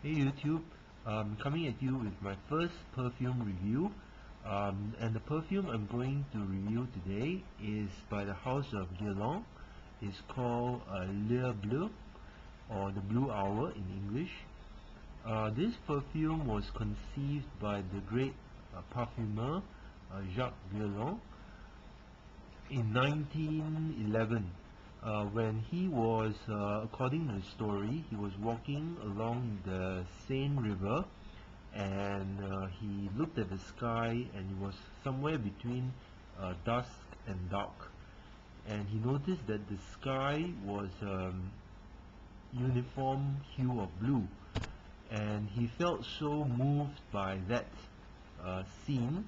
Hey YouTube, coming at you with my first perfume review, and the perfume I'm going to review today is by the House of Guerlain. It's called Le Bleu, or the Blue Hour in English. This perfume was conceived by the great perfumer Jacques Guerlain in 1911, when he was, according to the story, he was walking along the Seine River, and he looked at the sky, and it was somewhere between dusk and dark, and he noticed that the sky was uniform hue of blue, and he felt so moved by that scene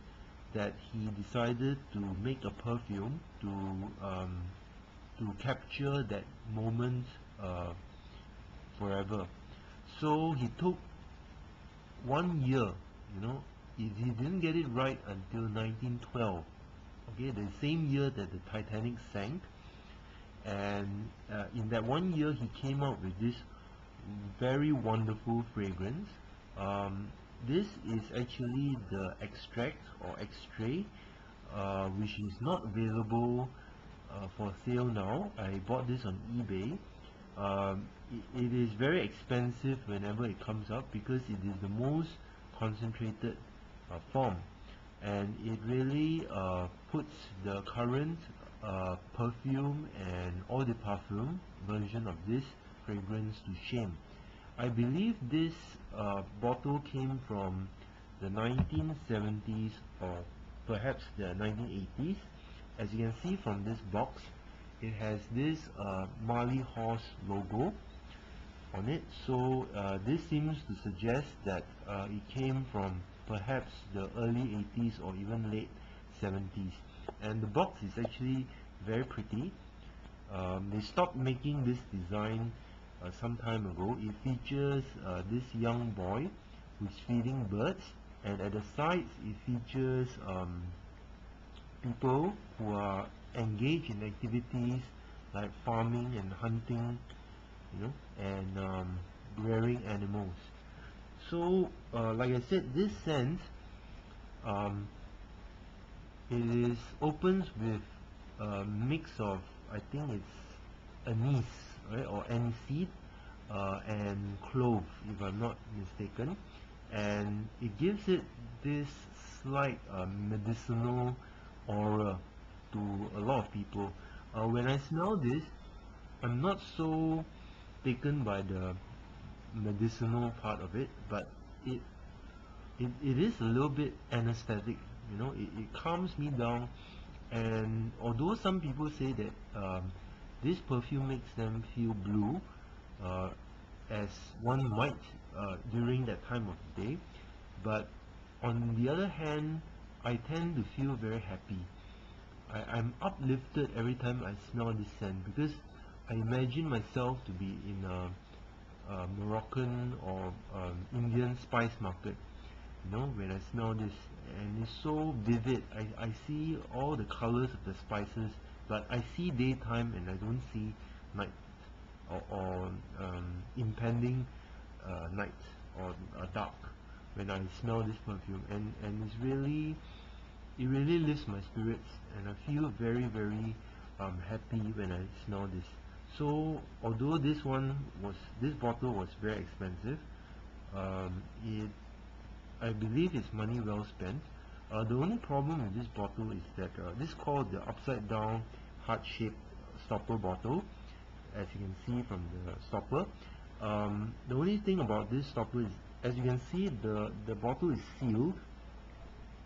that he decided to make a perfume to capture that moment forever. So he took 1 year, he didn't get it right until 1912. Okay, the same year that the Titanic sank, and in that 1 year he came out with this very wonderful fragrance. This is actually the extract or extrait, which is not available for sale now. I bought this on eBay. It is very expensive whenever it comes up because it is the most concentrated form, and it really puts the current perfume and eau de parfum version of this fragrance to shame. I believe this bottle came from the 1970s or perhaps the 1980s. As you can see from this box, it has this Marley horse logo on it, so this seems to suggest that it came from perhaps the early 80s or even late 70s. And the box is actually very pretty. They stopped making this design some time ago. It features this young boy who's feeding birds, and at the sides it features people who are engaged in activities like farming and hunting, and rearing animals. So, like I said, this scent, it is opens with a mix of, I think it's anise, right, or aniseed, and clove, if I'm not mistaken, and it gives it this slight medicinal aura to a lot of people. When I smell this, I'm not so taken by the medicinal part of it, but it it is a little bit anesthetic. It calms me down, and although some people say that this perfume makes them feel blue, uh, as one might during that time of the day, but on the other hand, I tend to feel very happy. I'm uplifted every time I smell this scent because I imagine myself to be in a Moroccan or Indian spice market, when I smell this, and it's so vivid. I see all the colors of the spices, but I see daytime and I don't see night, or impending night, or dark when I smell this perfume, and it really lifts my spirits, and I feel very, very happy when I smell this. So although this bottle was very expensive, it I believe it's money well spent. The only problem with this bottle is that this is called the upside down heart-shaped stopper bottle, as you can see from the stopper. The only thing about this stopper is, as you can see, the bottle is sealed,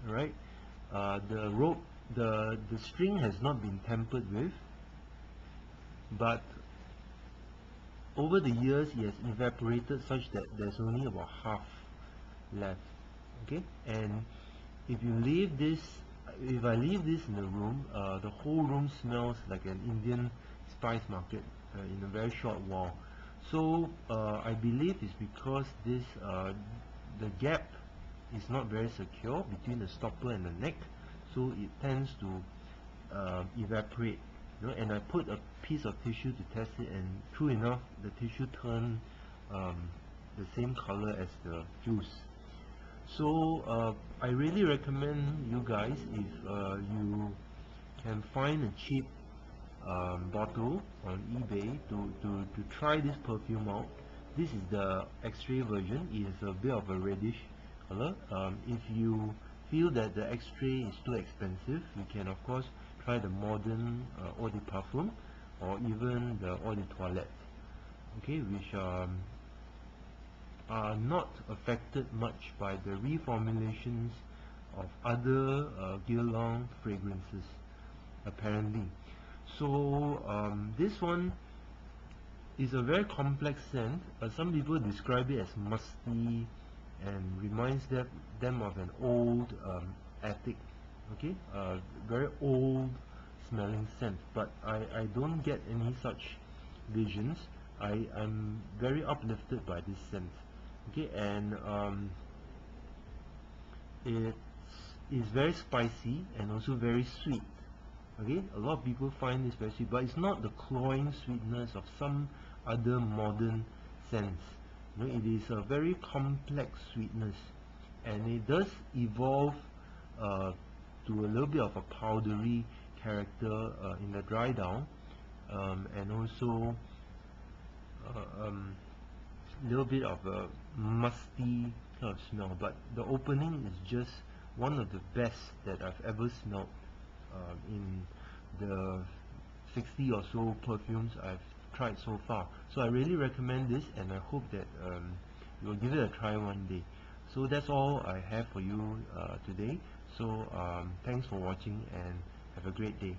right? The rope, the string has not been tampered with, but over the years it has evaporated such that there's only about half left. Okay, and if you leave this if I leave this in the room, the whole room smells like an Indian spice market in a very short while. So I believe it's because the gap is not very secure between the stopper and the neck, so it tends to evaporate. And I put a piece of tissue to test it, and true enough, the tissue turned the same color as the juice. So I really recommend you guys, if you can find a cheap bottle on eBay, to try this perfume out. This is the X-ray version. It is a bit of a reddish color. If you feel that the X-ray is too expensive, you can of course try the modern eau de parfum, or even the eau de toilette, okay, which are not affected much by the reformulations of other Guerlain fragrances, apparently. So this one is a very complex scent. Some people describe it as musty and reminds them of an old attic, okay, very old smelling scent, but I don't get any such visions. I'm very uplifted by this scent, okay, and it is very spicy and also very sweet. Okay, a lot of people find this very sweet, but it's not the cloying sweetness of some other modern scents. You know, it is a very complex sweetness, and it does evolve to a little bit of a powdery character in the dry down, and also a little bit of a musty kind of smell. But the opening is just one of the best that I've ever smelled in the 60 or so perfumes I've tried so far. So I really recommend this, and I hope that you will give it a try one day. So that's all I have for you today. So thanks for watching, and have a great day.